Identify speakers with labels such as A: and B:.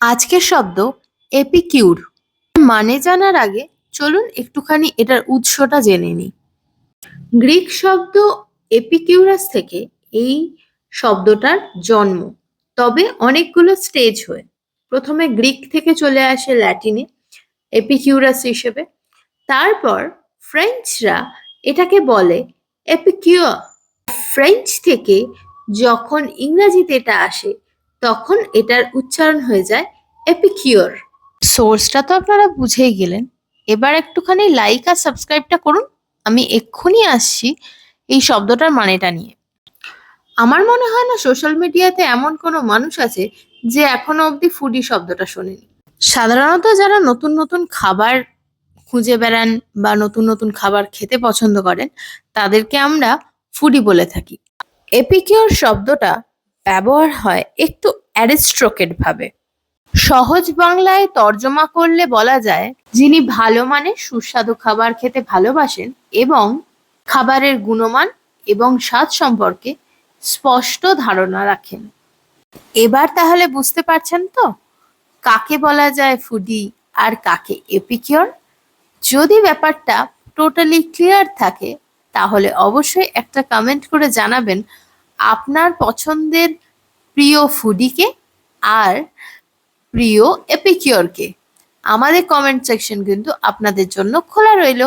A: আজকের শব্দ এপিকিউর মানে জানার আগে চলুন একটুখানি এটার উৎসটা জেনে নিই। গ্রিক শব্দ এপিকিউরাস থেকে এই শব্দটার জন্ম, তবে অনেকগুলো স্টেজ হয়ে প্রথমে গ্রিক থেকে চলে আসে ল্যাটিনে এপিকিউরাস হিসেবে, তারপর ফ্রেঞ্চরা এটাকে বলে এপিকিউর। ফ্রেঞ্চ থেকে যখন ইংরেজিতে এটা আসে তখন এটার উচ্চারণ হয়ে যায় এপিকিউর। সোর্সটা তো আপনারা বুঝেই গেলেন, এবার একটুখানি লাইক আর সাবস্ক্রাইবটা করুন। আমি এক্ষুনি আসছি এই শব্দটার মানেটা নিয়ে। আমার মনে হয় না সোশ্যাল মিডিয়াতে এমন কোনো মানুষ আছে যে এখনো অবধি ফুডি শব্দটা শোনেনি। সাধারণত যারা নতুন নতুন খাবার খুঁজে বেড়ান বা নতুন নতুন খাবার খেতে পছন্দ করেন তাদেরকে আমরা ফুডি বলে থাকি। এপিকিউর শব্দটা ব্যবহার হয় একটু অ্যারিস্ট্রোকেট ভাবে। সহজ বাংলায় তর্জমা করলে বলা যায় যিনি ভালো মানের সুস্বাদু খাবার খেতে ভালোবাসেন এবং খাবারের গুণমান এবং স্বাদ সম্পর্কে স্পষ্ট ধারণা রাখেন। এবার তাহলে বুঝতে পারছেন তো কাকে বলা যায় ফুডি আর কাকে এপিকিউর। যদি ব্যাপারটা টোটালি ক্লিয়ার থাকে তাহলে অবশ্যই একটা কমেন্ট করে জানাবেন আপনার পছন্দের প্রিয় ফুডিকে আর প্রিয় এপিকিউরকে। আমাদের কমেন্ট সেকশন কিন্তু আপনাদের জন্য খোলা রইল।